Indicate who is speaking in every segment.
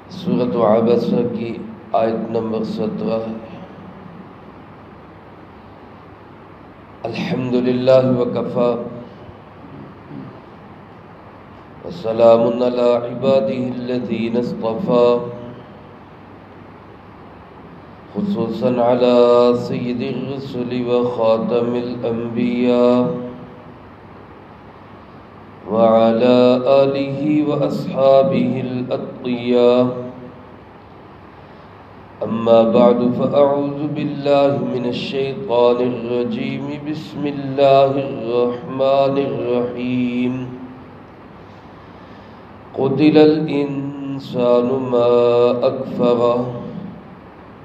Speaker 1: سورۃ عبسہ کی آیت نمبر 17 ہے۔ الحمدللہ وکفی وسلام علی عبادہ الذین اصطفی، خصوصاً علی سید الرسل وخاتم الانبیاء وعلى آلہ واصحابہ الاتقیاء۔ اما بعد فاعوذ باللہ من الشیطان الرجیم، بسم اللہ الرحمن الرحیم۔ قتل الانسان ما اکفرہ،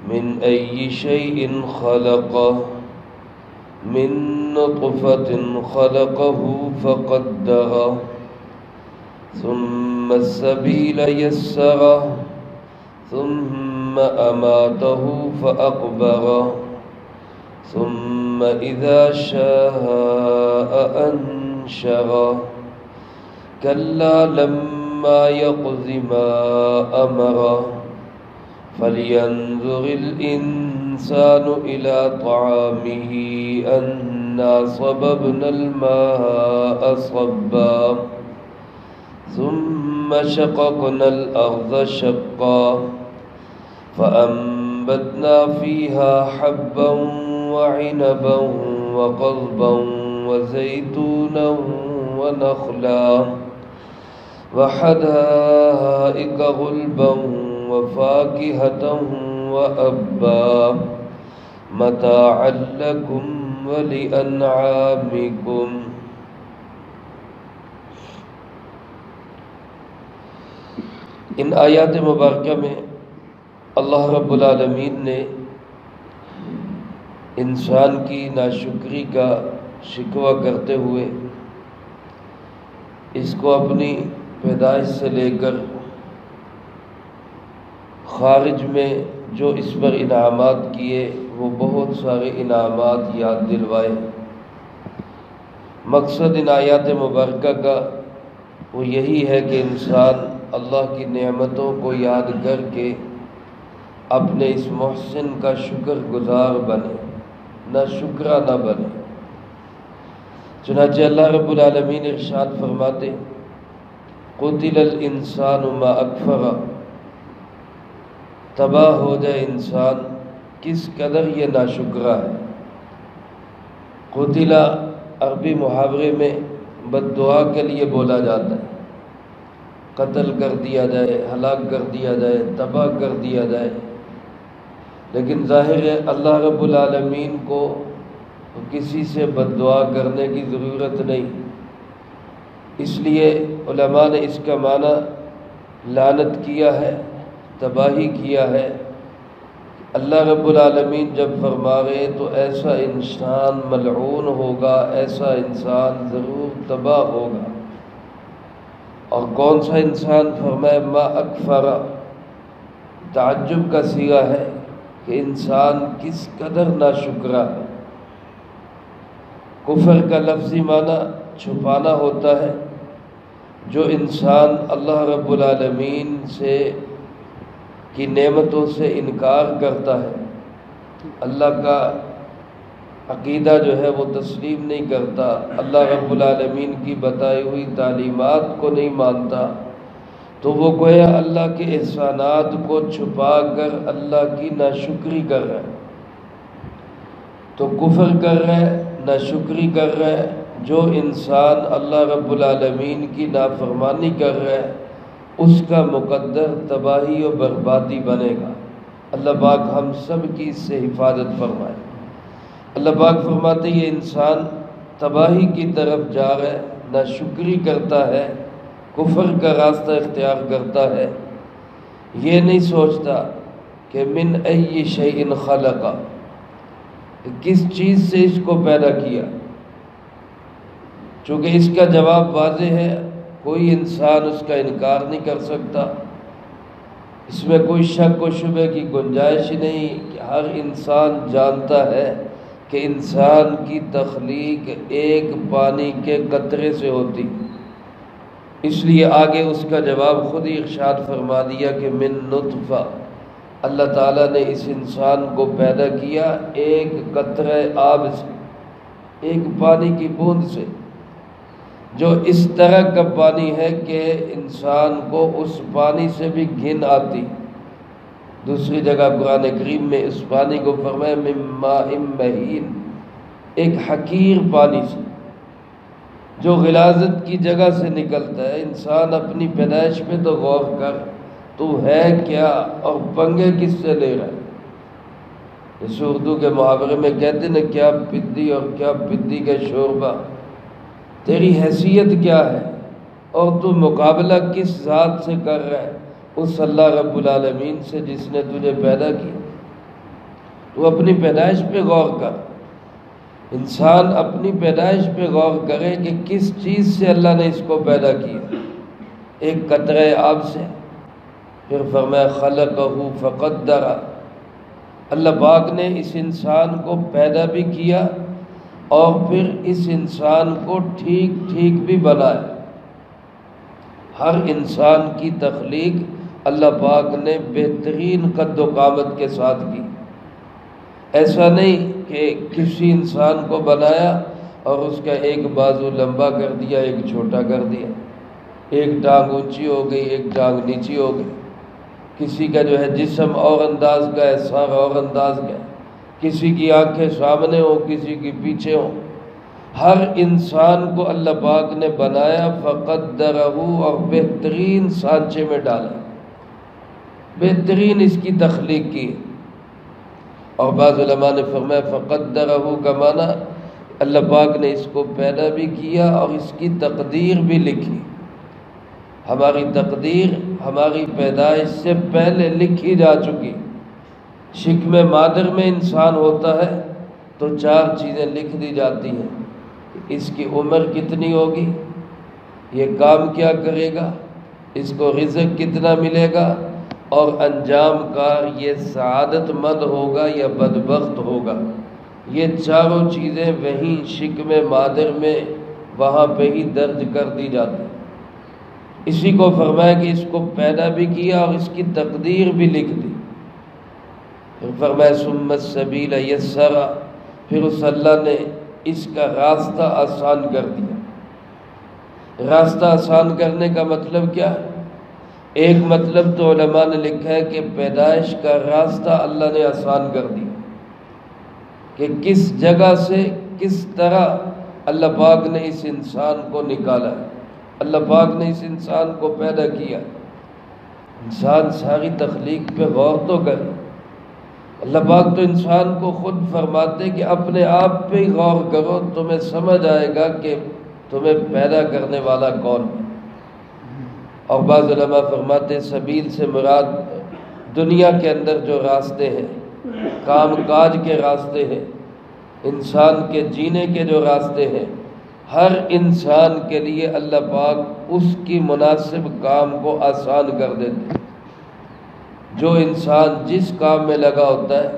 Speaker 1: من ای شیء خلقہ، من نطفة خلقه فقدره، ثم السبيل يسره، ثم أماته فأقبره، ثم إذا شاء أنشره، كلا لما يقض ما أمره، فلينظر الإنسان إلى طعامه أنا صببنا الماء صبا، ثم شققنا الأرض شقا، فأنبتنا فيها حبا وعنبا وقضبا وزيتونا ونخلا وحدائق غلبا وفاكهة وأبا، متاعا لكم ولأنعامكم۔ ان آیات مبارکہ میں اللہ رب العالمین نے انسان کی ناشکری کا شکوہ کرتے ہوئے اس کو اپنی پیدائش سے لے کر خارج میں جو اس پر انعامات کیے وہ بہت سارے انعامات یاد دلوائے۔ مقصد ان آیات مبارکہ کا وہ یہی ہے کہ انسان اللہ کی نعمتوں کو یاد کر کے اپنے اس محسن کا شکر گزار بنے، نہ شکرا نہ بنے۔ چنانچہ اللہ رب العالمین ارشاد فرماتے، قتل الانسان ما اکفرہ، تباہ ہو جائے انسان کس قدر یہ ناشکرا ہے۔ قتل عربی محاورے میں بد دعا کے لیے بولا جاتا ہے، قتل کر دیا جائے، ہلاک کر دیا جائے، تباہ کر دیا جائے۔ لیکن ظاہر ہے اللہ رب العالمین کو کسی سے بد دعا کرنے کی ضرورت نہیں، اس لیے علماء نے اس کا معنی لعنت کیا ہے، تباہی کیا ہے۔ اللہ رب العالمین جب فرما رہے تو ایسا انسان ملعون ہوگا، ایسا انسان ضرور تباہ ہوگا۔ اور کون سا انسان؟ فرمائے ما اکفرہ، تعجب کا صیغہ ہے کہ انسان کس قدر ناشکرا ہے۔ کفر کا لفظی معنی چھپانا ہوتا ہے۔ جو انسان اللہ رب العالمین کی نعمتوں سے انکار کرتا ہے، اللہ کا عقیدہ جو ہے وہ تسلیم نہیں کرتا، اللہ رب العالمین کی بتائی ہوئی تعلیمات کو نہیں مانتا، تو وہ گویا اللہ کے احسانات کو چھپا کر اللہ کی ناشکری کر رہا ہے۔ تو کفر کر رہا ہے، ناشکری کر رہا ہے۔ جو انسان اللہ رب العالمین کی نافرمانی کر رہا ہے اس کا مقدر تباہی و بربادی بنے گا۔ اللہ پاک ہم سب کی اس سے حفاظت فرمائے۔ اللہ پاک فرماتے یہ انسان تباہی کی طرف جا رہا ہے، ناشکری کرتا ہے، کفر کا راستہ اختیار کرتا ہے، یہ نہیں سوچتا کہ من ای شیء خلقہ، کس چیز سے اس کو پیدا کیا۔ چونکہ اس کا جواب واضح ہے، کوئی انسان اس کا انکار نہیں کر سکتا، اس میں کوئی شک و شبہ کی گنجائش ہی نہیں کہ ہر انسان جانتا ہے کہ انسان کی تخلیق ایک پانی کے قطرے سے ہوتی، اس لیے آگے اس کا جواب خود ہی ارشاد فرما دیا کہ من نطفہ، اللہ تعالیٰ نے اس انسان کو پیدا کیا ایک قطرہ آب سے، ایک پانی کی بوند سے، جو اس طرح کا پانی ہے کہ انسان کو اس پانی سے بھی گھن آتی۔ دوسری جگہ قرآن کریم میں اس پانی کو فرمایا من ماء مہین، ایک حقیر پانی سے جو غلاظت کی جگہ سے نکلتا ہے۔ انسان اپنی پیدائش پہ تو غور کر، تو ہے کیا اور پنگے کس سے لے رہا ہے؟ جیسے اردو کے محاورے میں کہتے ہیں نا، کیا پدی اور کیا پدی کا شوربہ، تیری حیثیت کیا ہے اور تو مقابلہ کس ذات سے کر رہا ہے؟ اس اللہ رب العالمین سے جس نے تجھے پیدا کیا۔ تو اپنی پیدائش پہ غور کر، انسان اپنی پیدائش پہ غور کرے کہ کس چیز سے اللہ نے اس کو پیدا کیا، ایک قطرہ آب سے۔ پھر فرمایا خلقہ فقدر، اللہ پاک نے اس انسان کو پیدا بھی کیا اور پھر اس انسان کو ٹھیک ٹھیک بھی بنایا۔ ہر انسان کی تخلیق اللہ پاک نے بہترین قد و قامت کے ساتھ کی۔ ایسا نہیں کہ کسی انسان کو بنایا اور اس کا ایک بازو لمبا کر دیا، ایک چھوٹا کر دیا، ایک ٹانگ اونچی ہو گئی، ایک ٹانگ نیچی ہو گئی، کسی کا جو ہے جسم اور انداز کا ہے، سر اور انداز کا ہے، کسی کی آنکھیں سامنے ہو، کسی کی پیچھے ہو۔ ہر انسان کو اللہ پاک نے بنایا فقدرہ، اور بہترین سانچے میں ڈالا، بہترین اس کی تخلیق کی۔ اور بعض علماء نے فرمایا فقدرہ کا معنی اللہ پاک نے اس کو پیدا بھی کیا اور اس کی تقدیر بھی لکھی۔ ہماری تقدیر ہماری پیدائش سے پہلے لکھی جا چکی۔ شکم مادر میں انسان ہوتا ہے تو 4 چیزیں لکھ دی جاتی ہیں، اس کی عمر کتنی ہوگی، یہ کام کیا کرے گا، اس کو رزق کتنا ملے گا، اور انجام کار یہ سعادت مند ہوگا یا بدبخت ہوگا۔ یہ 4 چیزیں وہیں شکم مادر میں وہاں پہ ہی درج کر دی جاتی۔ اسی کو فرمایا کہ اس کو پیدا بھی کیا اور اس کی تقدیر بھی لکھ دی۔ پھر فرمایا ثم السبیل یسرا، پھر اس اللہ نے اس کا راستہ آسان کر دیا۔ راستہ آسان کرنے کا مطلب کیا ہے؟ ایک مطلب تو علماء نے لکھا ہے کہ پیدائش کا راستہ اللہ نے آسان کر دیا، کہ کس جگہ سے کس طرح اللہ پاک نے اس انسان کو نکالا ہے، اللہ پاک نے اس انسان کو پیدا کیا۔ انسان ساری تخلیق پہ غور تو کرے۔ اللہ پاک تو انسان کو خود فرماتے کہ اپنے آپ پہ ہی غور کرو، تمہیں سمجھ آئے گا کہ تمہیں پیدا کرنے والا کون ہے۔ اور بعض علماء فرماتے سبیل سے مراد دنیا کے اندر جو راستے ہیں، کام کاج کے راستے ہیں، انسان کے جینے کے جو راستے ہیں، ہر انسان کے لیے اللہ پاک اس کی مناسب کام کو آسان کر دیتے۔ جو انسان جس کام میں لگا ہوتا ہے،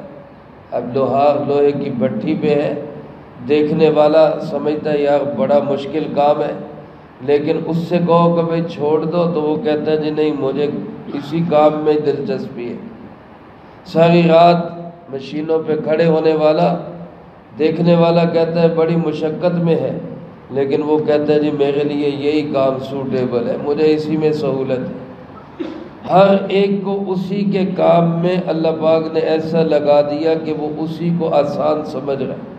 Speaker 1: اب لوہار لوہے کی بھٹی پہ ہے، دیکھنے والا سمجھتا ہے یار بڑا مشکل کام ہے، لیکن اس سے کہو کہ بھائی چھوڑ دو تو وہ کہتا ہے جی نہیں، مجھے اسی کام میں دلچسپی ہے۔ ساری رات مشینوں پہ کھڑے ہونے والا، دیکھنے والا کہتا ہے بڑی مشقت میں ہے، لیکن وہ کہتا ہے جی میرے لیے یہی کام سوٹیبل ہے، مجھے اسی میں سہولت ہے۔ ہر ایک کو اسی کے کام میں اللہ پاک نے ایسا لگا دیا کہ وہ اسی کو آسان سمجھ رہا ہے۔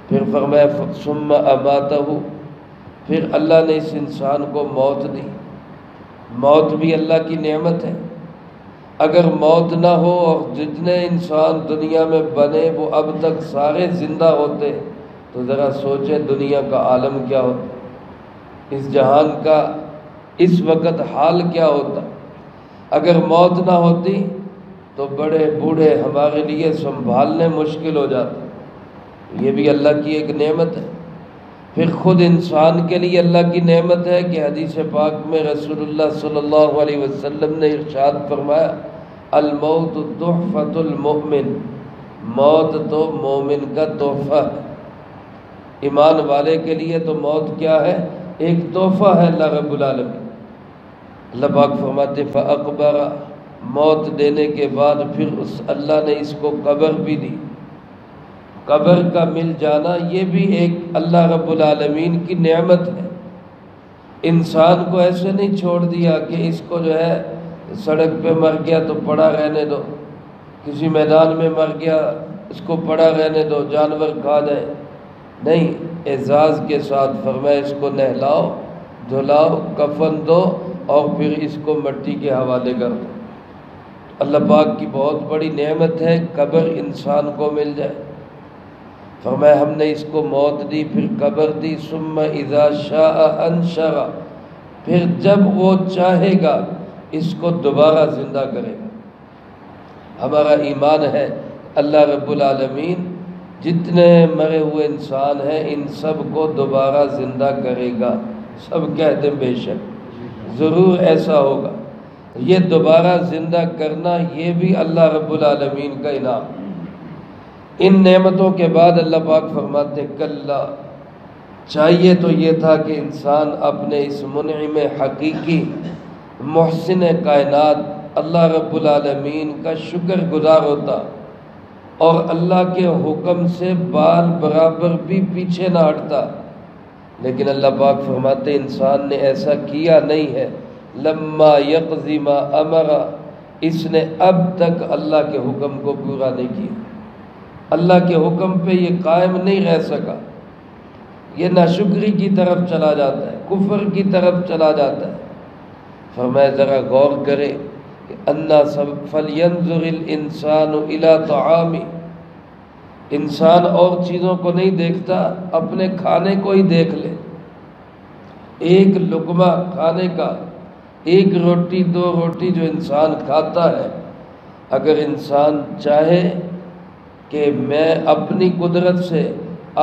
Speaker 1: پھر فرمایا ثم اماتہ، پھر اللہ نے اس انسان کو موت دی۔ موت بھی اللہ کی نعمت ہے۔ اگر موت نہ ہو اور جتنے انسان دنیا میں بنے وہ اب تک سارے زندہ ہوتے تو ذرا سوچیں دنیا کا عالم کیا ہوتا، اس جہان کا اس وقت حال کیا ہوتا۔ اگر موت نہ ہوتی تو بڑے بوڑھے ہمارے لیے سنبھالنے مشکل ہو جاتے۔ یہ بھی اللہ کی ایک نعمت ہے۔ پھر خود انسان کے لیے اللہ کی نعمت ہے کہ حدیث پاک میں رسول اللہ صلی اللہ علیہ وسلم نے ارشاد فرمایا الموت تحفۃ المؤمن، موت تو مومن کا تحفہ ہے۔ ایمان والے کے لیے تو موت کیا ہے؟ ایک تحفہ ہے اللہ رب العالمین۔ اللہ پاک فرماتے فَأَقْبَرَ، موت دینے کے بعد پھر اس اللہ نے اس کو قبر بھی دی۔ قبر کا مل جانا یہ بھی ایک اللہ رب العالمین کی نعمت ہے۔ انسان کو ایسے نہیں چھوڑ دیا کہ اس کو جو ہے سڑک پہ مر گیا تو پڑا رہنے دو، کسی میدان میں مر گیا اس کو پڑا رہنے دو، جانور کھا جائے، نہیں، اعزاز کے ساتھ فرمایا اس کو نہلاؤ، دھلاؤ، کفن دو اور پھر اس کو مٹی کے حوالے کر دو۔ اللہ پاک کی بہت بڑی نعمت ہے قبر انسان کو مل جائے۔ فرمایا ہم نے اس کو موت دی، پھر قبر دی، ثم اذا شاء انشر، پھر جب وہ چاہے گا اس کو دوبارہ زندہ کرے گا۔ ہمارا ایمان ہے اللہ رب العالمین جتنے مرے ہوئے انسان ہیں ان سب کو دوبارہ زندہ کرے گا۔ سب کہتے ہیں بے شک، ضرور ایسا ہوگا۔ یہ دوبارہ زندہ کرنا یہ بھی اللہ رب العالمین کا انعام۔ ان نعمتوں کے بعد اللہ پاک فرماتے کلا، چاہیے تو یہ تھا کہ انسان اپنے اس منعم حقیقی محسن کائنات اللہ رب العالمین کا شکر گزار ہوتا اور اللہ کے حکم سے بال برابر بھی پیچھے نہ ہٹتا، لیکن اللہ پاک فرماتے انسان نے ایسا کیا نہیں ہے۔ لما یقضی ما امر، اس نے اب تک اللہ کے حکم کو پورا نہیں کیا، اللہ کے حکم پہ یہ قائم نہیں رہ سکا، یہ ناشکری کی طرف چلا جاتا ہے، کفر کی طرف چلا جاتا ہے۔ فرمایا ذرا غور کرے کہ انا فلینظر الانسان الی طعامی، انسان اور چیزوں کو نہیں دیکھتا، اپنے کھانے کو ہی دیکھ لے۔ ایک لقمہ کھانے کا، ایک روٹی دو روٹی جو انسان کھاتا ہے، اگر انسان چاہے کہ میں اپنی قدرت سے،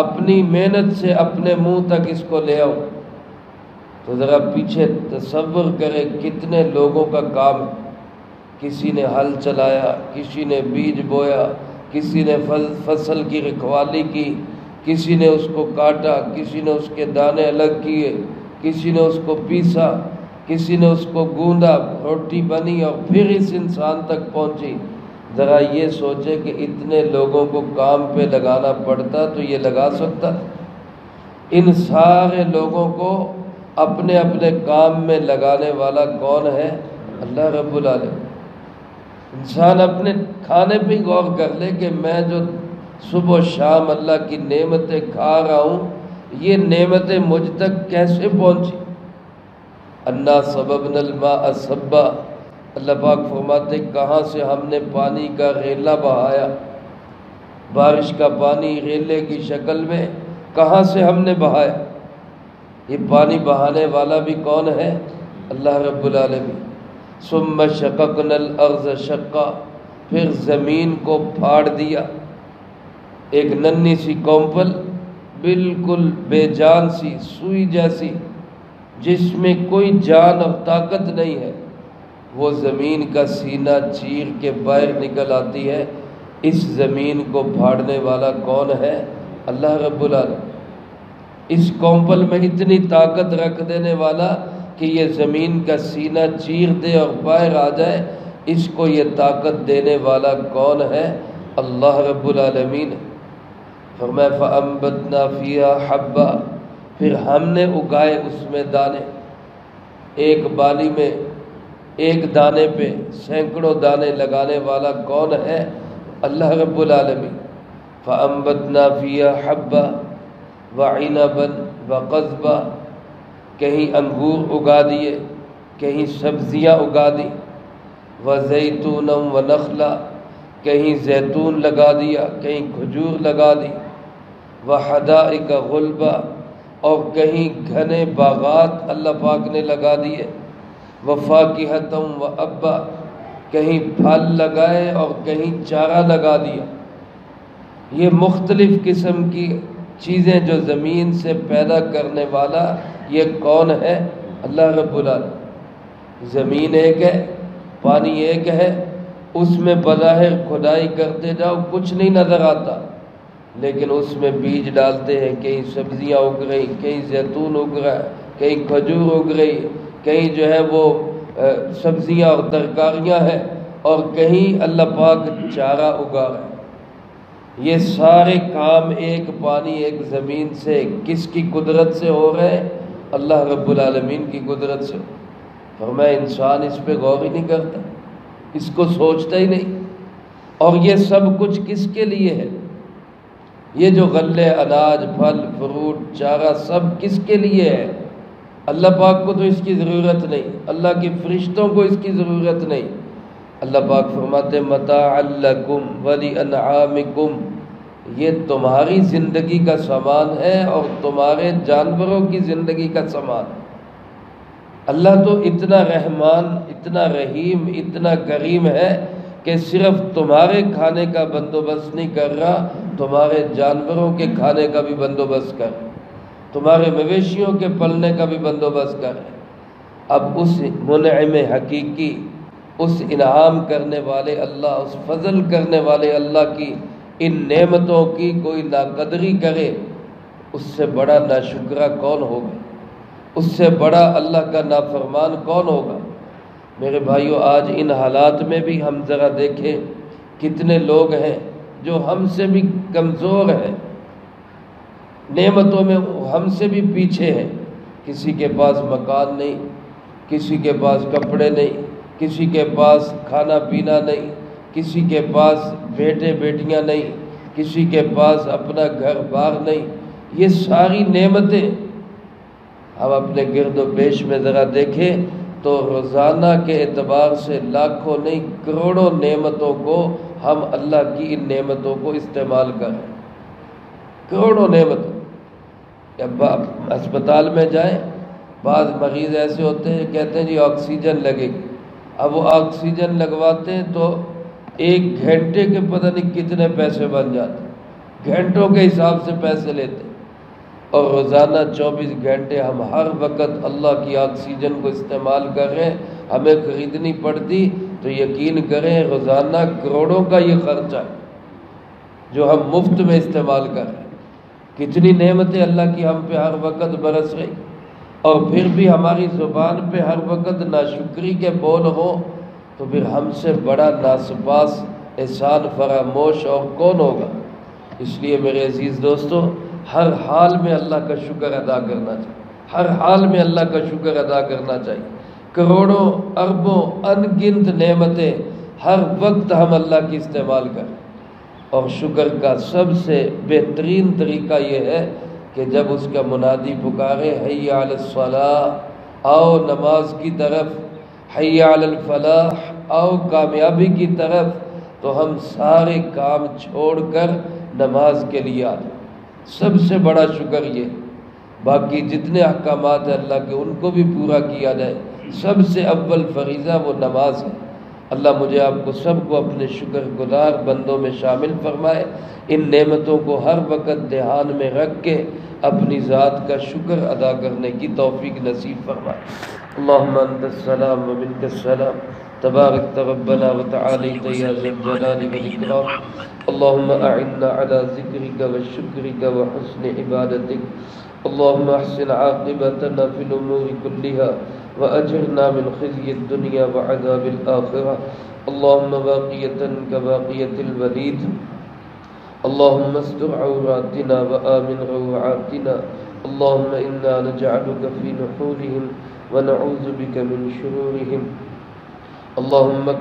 Speaker 1: اپنی محنت سے اپنے منہ تک اس کو لے آؤں، تو ذرا پیچھے تصور کرے کتنے لوگوں کا کام ہے۔ کسی نے ہل چلایا، کسی نے بیج بویا، کسی نے فصل کی رکھوالی کی، کسی نے اس کو کاٹا، کسی نے اس کے دانے الگ کیے، کسی نے اس کو پیسا، کسی نے اس کو گوندا، روٹی بنی اور پھر اس انسان تک پہنچی۔ ذرا یہ سوچے کہ اتنے لوگوں کو کام پہ لگانا پڑتا تو یہ لگا سکتا؟ ان سارے لوگوں کو اپنے اپنے کام میں لگانے والا کون ہے؟ اللہ رب العالمین۔ انسان اپنے کھانے پہ غور کر لے کہ میں جو صبح و شام اللہ کی نعمتیں کھا رہا ہوں، یہ نعمتیں مجھ تک کیسے پہنچی؟ انا صببنا الماء صبا، اللہ پاک فرماتے کہاں سے ہم نے پانی کا ریلا بہایا، بارش کا پانی ریلے کی شکل میں کہاں سے ہم نے بہایا۔ یہ پانی بہانے والا بھی کون ہے؟ اللہ رب العالمین۔ ثم شققنا الارض شقا، پھر زمین کو پھاڑ دیا، ایک ننھی سی کومپل، بالکل بے جان سی، سوئی جیسی، جس میں کوئی جان اور طاقت نہیں ہے، وہ زمین کا سینہ چیر کے باہر نکل آتی ہے۔ اس زمین کو پھاڑنے والا کون ہے؟ اللہ رب العالمین۔ اس کومپل میں اتنی طاقت رکھ دینے والا کہ یہ زمین کا سینہ چیر دے اور باہر آ جائے، اس کو یہ طاقت دینے والا کون ہے؟ اللہ رب العالمین۔ فرمایا فَأَنبَتْنَا فِيهَا حَبًّا، پھر ہم نے اگائے اس میں دانے، ایک بالی میں ایک دانے پہ سینکڑوں دانے لگانے والا کون ہے؟ اللہ رب العالمین۔ فَأَنبَتْنَا فِيهَا حَبًّا وَعِنَبًا وَقَضْبًا، کہیں انگور اگا دیے، کہیں سبزیاں اگا دی، وَزَيْتُونًا وَنَخْلًا، کہیں زیتون لگا دیا، کہیں کھجور لگا دی، وَحَدَائِقَ غُلْبًا، اور کہیں گھنے باغات اللہ پاک نے لگا دیے، وَفَاكِهَةً وَأَبًّا، کہیں پھل لگائے اور کہیں چارہ لگا دیا۔ یہ مختلف قسم کی چیزیں جو زمین سے پیدا کرنے والا یہ کون ہے؟ اللہ رب العالمین۔ زمین ایک ہے، پانی ایک ہے، اس میں بظاہر کھدائی کرتے جاؤ کچھ نہیں نظر آتا، لیکن اس میں بیج ڈالتے ہیں، کہیں سبزیاں اگ رہی، کہیں زیتون اگ رہا ہے، کہیں کھجور اگ رہی، کہیں جو ہے وہ سبزیاں اور ترکاریاں ہیں، اور کہیں اللہ پاک چارہ اگا رہا ہے۔ یہ سارے کام ایک پانی ایک زمین سے کس کی قدرت سے ہو رہے ہیں؟ اللہ رب العالمین کی قدرت سے۔ فرمایا انسان اس پہ غور ہی نہیں کرتا، اس کو سوچتا ہی نہیں۔ اور یہ سب کچھ کس کے لیے ہے؟ یہ جو غلے، اناج، پھل، فروٹ، چارہ سب کس کے لیے ہے؟ اللہ پاک کو تو اس کی ضرورت نہیں، اللہ کے فرشتوں کو اس کی ضرورت نہیں۔ اللہ پاک فرماتے متاعا لکم ولانعامکم، یہ تمہاری زندگی کا سامان ہے اور تمہارے جانوروں کی زندگی کا سامان ہے۔ اللہ تو اتنا رحمان، اتنا رحیم، اتنا کریم ہے کہ صرف تمہارے کھانے کا بندوبست نہیں کر رہا، تمہارے جانوروں کے کھانے کا بھی بندوبست کر رہا، تمہارے مویشیوں کے پلنے کا بھی بندوبست کر رہا۔ اب اس منعم حقیقی، اس انعام کرنے والے اللہ، اس فضل کرنے والے اللہ کی ان نعمتوں کی کوئی ناقدری کرے، اس سے بڑا ناشکرہ کون ہوگا؟ اس سے بڑا اللہ کا نافرمان کون ہوگا؟ میرے بھائیو، آج ان حالات میں بھی ہم ذرا دیکھیں کتنے لوگ ہیں جو ہم سے بھی کمزور ہیں، نعمتوں میں ہم سے بھی پیچھے ہیں۔ کسی کے پاس مکان نہیں، کسی کے پاس کپڑے نہیں، کسی کے پاس کھانا پینا نہیں، کسی کے پاس بیٹے بیٹیاں نہیں، کسی کے پاس اپنا گھر بار نہیں۔ یہ ساری نعمتیں ہم اپنے گرد و پیش میں ذرا دیکھیں تو روزانہ کے اعتبار سے لاکھوں نہیں کروڑوں نعمتوں کو ہم اللہ کی ان نعمتوں کو استعمال کریں، کروڑوں نعمتوں۔ اب اسپتال میں جائیں، بعض مریض ایسے ہوتے ہیں کہتے ہیں جی آکسیجن لگے گی، اب وہ آکسیجن لگواتے ہیں تو 1 گھنٹے کے پتہ نہیں کتنے پیسے بن جاتے، گھنٹوں کے حساب سے پیسے لیتے ہیں۔ اور روزانہ 24 گھنٹے ہم ہر وقت اللہ کی آکسیجن کو استعمال کر رہے ہیں، ہمیں خریدنی پڑتی تو یقین کریں روزانہ کروڑوں کا یہ خرچہ ہے جو ہم مفت میں استعمال کر رہے ہیں۔ کتنی نعمتیں اللہ کی ہم پہ ہر وقت برس رہی، اور پھر بھی ہماری زبان پہ ہر وقت ناشکری کے بول ہوں تو پھر ہم سے بڑا ناسپاس، احسان فراموش اور کون ہوگا؟ اس لیے میرے عزیز دوستو، ہر حال میں اللہ کا شکر ادا کرنا چاہیے، ہر حال میں اللہ کا شکر ادا کرنا چاہیے۔ کروڑوں اربوں ان گنت نعمتیں ہر وقت ہم اللہ کی استعمال کریں، اور شکر کا سب سے بہترین طریقہ یہ ہے کہ جب اس کا منادی پکارے حی علی الصلاۃ، آؤ نماز کی طرف، حی علی الفلاح، آؤ کامیابی کی طرف، تو ہم سارے کام چھوڑ کر نماز کے لیے آ جائیں۔ سب سے بڑا شکر یہ، باقی جتنے احکامات ہیں اللہ کے ان کو بھی پورا کیا جائے، سب سے اول فریضہ وہ نماز ہے۔ اللہ مجھے آپ کو سب کو اپنے شکر گزار بندوں میں شامل فرمائے، ان نعمتوں کو ہر وقت دھیان میں رکھ کے اپنی ذات کا شکر ادا کرنے کی توفیق نصیب فرمائے۔ اللہم انت السلام و منک السلام، تبارک ربنا و تعالیت یا ذی الجلال والاکرام۔ اللہم اعنا علی ذکرک و شکرک و حسن عبادتک۔ اللہم احسن عاقبتنا فی الامور کلہا وأجرنا من خزي الدنيا وعذاب الآخرة۔ اللهم باقية كباقية الوليد، اللهم استر عوراتنا وآمن روعاتنا، اللهم إنا نجعلك في نحورهم ونعوذ بك من شرورهم، اللهم